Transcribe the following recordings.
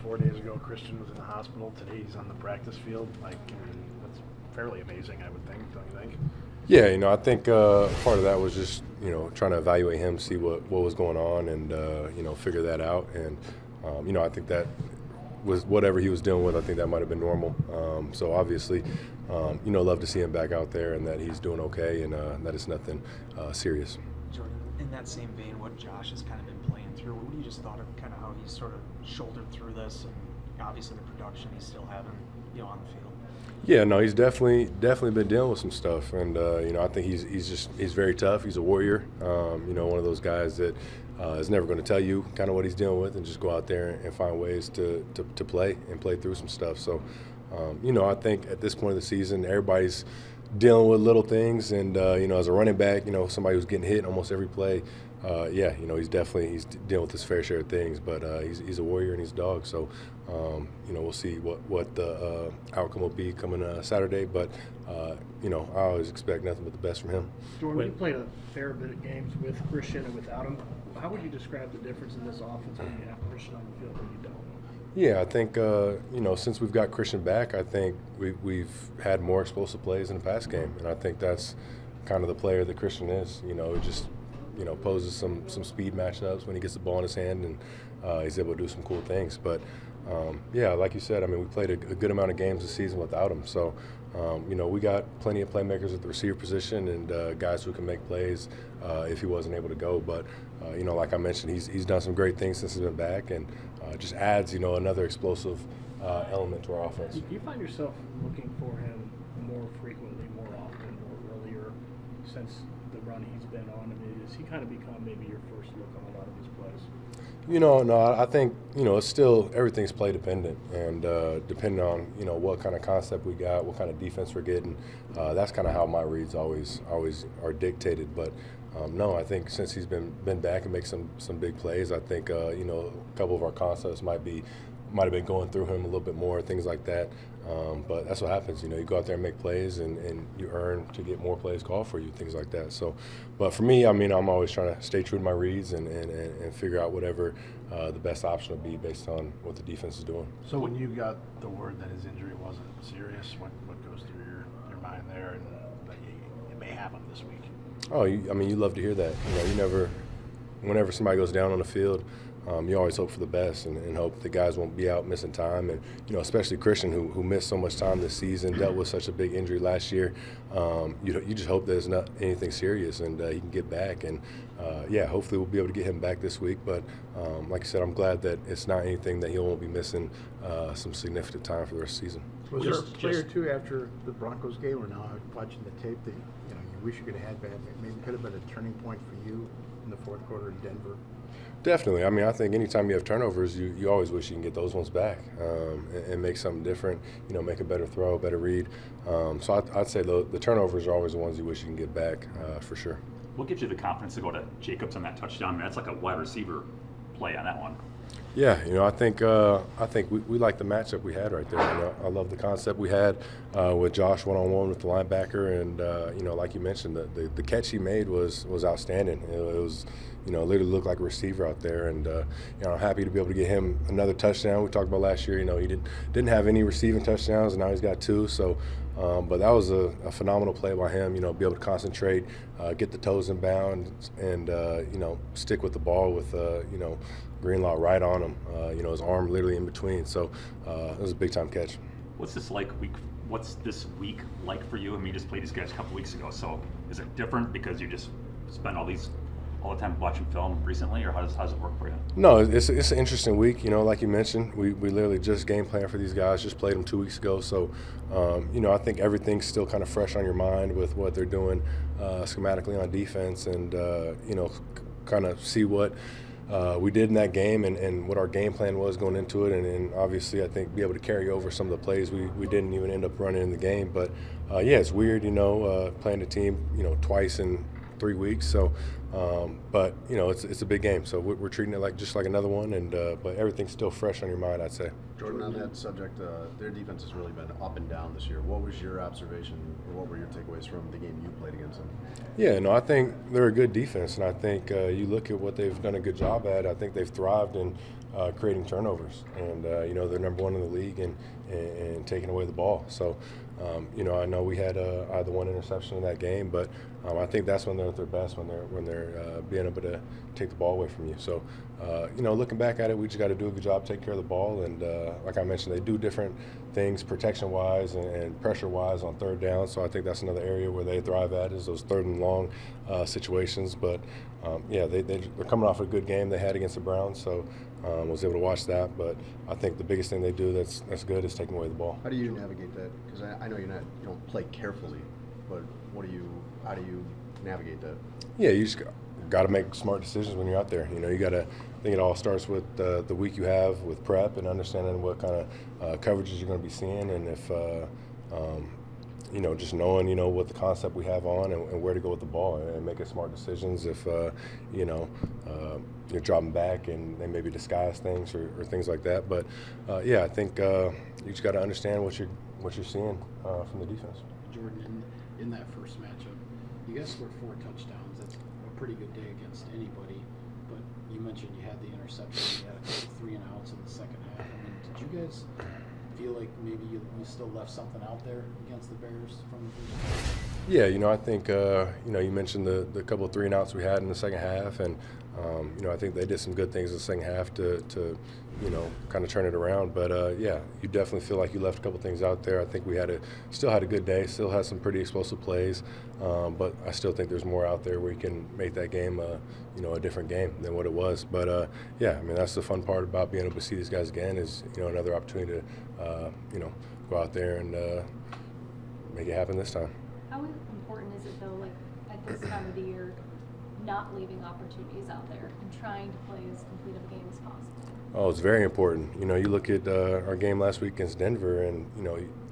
4 days ago, Christian was in the hospital. Today he's on the practice field. That's fairly amazing, I would think, don't you think? Yeah, I think part of that was just, trying to evaluate him, see what was going on and, figure that out. And, I think that was whatever he was dealing with, I think that might have been normal. So obviously, love to see him back out there and that he's doing okay and that it's nothing serious. Jordan, in that same vein, what Josh has kind of been playing through, what do you just thought of kind of how he's sort of shouldered through this and obviously the production he's still having, on the field? Yeah, no, he's definitely been dealing with some stuff, and I think he's very tough. He's a warrior, one of those guys that is never going to tell you kind of what he's dealing with, and just go out there and find ways to play and play through some stuff. So, I think at this point of the season, everybody's dealing with little things, and as a running back, somebody who's getting hit almost every play. He's dealing with his fair share of things, but he's a warrior and he's a dog. So, we'll see what the outcome will be coming Saturday. But, I always expect nothing but the best from him. Jordan, you played a fair bit of games with Christian and without him. How would you describe the difference in this offense when you have Christian on the field and you don't? Yeah, I think, since we've got Christian back, I think we've had more explosive plays in the pass game. And I think that's kind of the player that Christian is. Just poses some speed matchups when he gets the ball in his hand, and he's able to do some cool things. But, like you said, we played a good amount of games this season without him. So, we got plenty of playmakers at the receiver position and guys who can make plays if he wasn't able to go. But, like I mentioned, he's done some great things since he's been back and just adds, another explosive element to our offense. Do you find yourself looking for him more frequently, more often, more earlier since the run he's been on? Has he kind of become maybe your first look on a lot of his plays? No, I think, it's still everything's play dependent and depending on, what kind of concept we got, what kind of defense we're getting. That's kind of how my reads always are dictated. But no, I think since he's been back and make some big plays, I think, a couple of our concepts might have been going through him a little bit more, things like that. But that's what happens. You go out there and make plays and you earn to get more plays called for you, things like that. So, but for me, I'm always trying to stay true to my reads and figure out whatever the best option will be based on what the defense is doing. So when you got the word that his injury wasn't serious, what goes through your mind there and that you may have him this week? Oh, you love to hear that. Whenever somebody goes down on the field, you always hope for the best and hope the guys won't be out missing time. And, especially Christian, who missed so much time this season, dealt with such a big injury last year. You just hope there's not anything serious and he can get back. And, hopefully we'll be able to get him back this week. But, like I said, I'm glad that it's not anything that he won't be missing some significant time for the rest of the season. Was there a play or two after the Broncos game or now watching the tape that you wish you could have had back? Maybe could have been a turning point for you in the fourth quarter in Denver? Definitely. I think anytime you have turnovers, you always wish you can get those ones back and make something different, make a better throw, better read. So I'd say the turnovers are always the ones you wish you can get back for sure. What gives you the confidence to go to Jacobs on that touchdown? That's like a wide receiver play on that one. Yeah, I think we like the matchup we had right there. I love the concept we had with Josh one-on-one with the linebacker, and like you mentioned, the catch he made was outstanding. It was literally looked like a receiver out there, and I'm happy to be able to get him another touchdown. We talked about last year, he didn't have any receiving touchdowns, and now he's got 2. So, but that was a phenomenal play by him. Be able to concentrate, get the toes in bounds, and stick with the ball with Greenlaw right on him. His arm literally in between. So it was a big time catch. What's this week like for you? You just played these guys a couple weeks ago. So is it different because you just spent all the time watching film recently, or how does it work for you? No, it's an interesting week. Like you mentioned, we literally just game plan for these guys. Just played them 2 weeks ago. So, I think everything's still kind of fresh on your mind with what they're doing schematically on defense, and kind of see what we did in that game and what our game plan was going into it, and obviously I think be able to carry over some of the plays we didn't even end up running in the game. But it's weird, playing a team twice in 3 weeks. So, but it's a big game. So we're treating it just like another one, and but everything's still fresh on your mind, I'd say. Jordan, on that subject, their defense has really been up and down this year. What was your observation, or what were your takeaways from the game you played against them? Yeah, no, I think they're a good defense, and I think you look at what they've done a good job at. I think they've thrived in creating turnovers, and they're number one in the league and taking away the ball. So I know we had either one interception in that game, but I think that's when they're at their best, when they're being able to take the ball away from you. So looking back at it, we just got to do a good job taking care of the ball, and like I mentioned, they do different things protection-wise and pressure-wise on third down. So I think that's another area where they thrive at, is those third and long situations. But they're coming off a good game they had against the Browns, so was able to watch that. But I think the biggest thing they do that's good is taking away the ball. How do you navigate that? Because I know you don't play carefully, but how do you navigate that? Yeah, you just got to make smart decisions when you're out there. You got to. I think it all starts with the week you have with prep and understanding what kind of coverages you're going to be seeing, and if just knowing what the concept we have on and where to go with the ball and making smart decisions. If you're dropping back and they maybe disguise things or things like that. But I think you just got to understand what you're seeing from the defense. Jordan, in that first matchup, you guys scored 4 touchdowns. That's a pretty good day against anybody. But you mentioned you had the interception. You had a couple 3 and outs in the second half. I mean, did you guys feel like maybe you still left something out there against the Bears from the first half? Yeah, I think you mentioned the couple of 3 and outs we had in the second half, and I think they did some good things in the second half to kind of turn it around. But you definitely feel like you left a couple things out there. I think we still had a good day, still had some pretty explosive plays, but I still think there's more out there where you can make that game a different game than what it was. But that's the fun part about being able to see these guys again, is another opportunity to go out there and make it happen this time. How important is it, though, like at this time of the year, not leaving opportunities out there and trying to play as complete of a game as possible? Oh, it's very important. You look at our game last week against Denver, and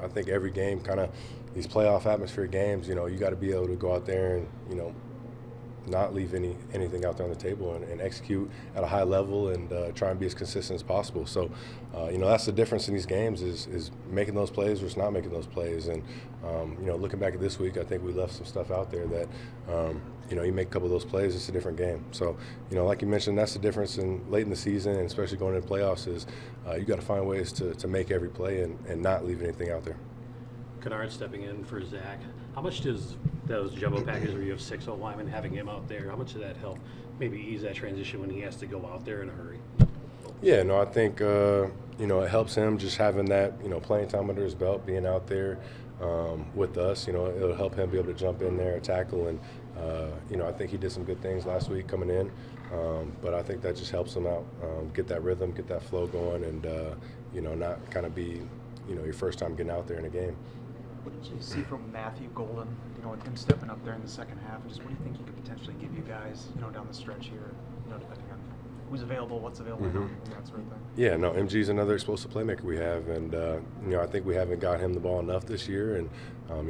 I think every game, kind of these playoff atmosphere games, you got to be able to go out there and not leave anything out there on the table and execute at a high level and try and be as consistent as possible. So, that's the difference in these games is making those plays versus not making those plays. And, looking back at this week, I think we left some stuff out there that, you make a couple of those plays, it's a different game. So, like you mentioned, that's the difference late in the season, and especially going into playoffs, is you got to find ways to make every play and not leave anything out there. Kennard stepping in for Zach. How much does those jumbo packages where you have 6 linemen, having him out there, how much does that help maybe ease that transition when he has to go out there in a hurry? Yeah, no, I think, it helps him just having that, playing time under his belt, being out there with us. It'll help him be able to jump in there and tackle. And, I think he did some good things last week coming in. But I think that just helps him out, get that rhythm, get that flow going, and, not kind of be, your first time getting out there in a game. What did you see from Matthew Golden, him stepping up there in the second half? Just what do you think he could potentially give you guys, down the stretch here, depending on who's available, what's available, that sort of thing? Yeah, no, MG's another explosive playmaker we have, and, I think we haven't got him the ball enough this year, and,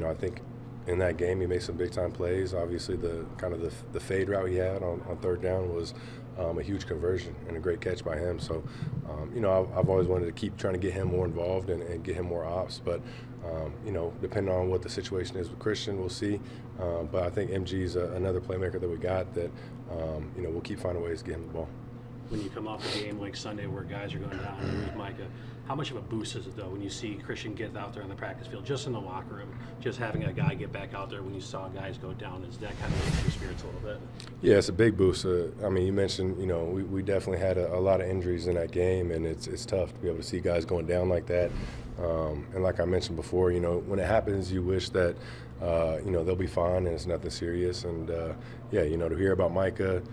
I think in that game he made some big-time plays. Obviously, the fade route he had on third down was a huge conversion and a great catch by him. So, I've always wanted to keep trying to get him more involved and get him more ops. But, depending on what the situation is with Christian, we'll see. But I think MG's another playmaker that we got that, we'll keep finding ways to get him the ball. When you come off a game like Sunday where guys are going down and lose Micah, how much of a boost is it, though, when you see Christian get out there on the practice field, just in the locker room, just having a guy get back out there when you saw guys go down? Is that kind of your spirits a little bit? Yeah, it's a big boost. You mentioned, we definitely had a lot of injuries in that game, and it's tough to be able to see guys going down like that. And like I mentioned before, when it happens, you wish that, they'll be fine and it's nothing serious. And, to hear about Micah,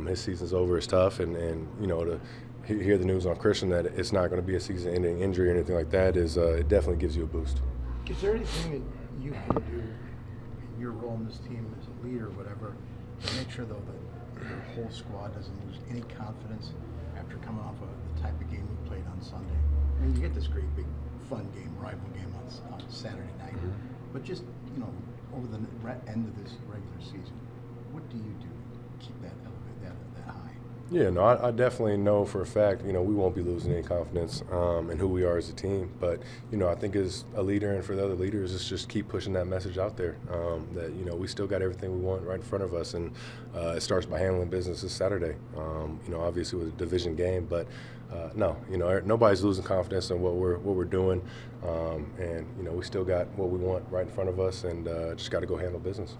his season's over is tough. And to hear the news on Christian that it's not going to be a season-ending injury or anything like that it definitely gives you a boost. Is there anything that you can do in your role in this team as a leader or whatever to make sure, though, that your whole squad doesn't lose any confidence after coming off of the type of game you played on Sunday? I mean, you get this great, big, fun game, rival game on Saturday night. But just, over the end of this regular season, what do you do to keep that elevated, that high? Yeah, no, I definitely know for a fact, we won't be losing any confidence in who we are as a team. But, I think as a leader and for the other leaders, it's just keep pushing that message out there that, we still got everything we want right in front of us. And it starts by handling business this Saturday, obviously with a division game. But, no, nobody's losing confidence in what we're doing. And, we still got what we want right in front of us and just got to go handle business.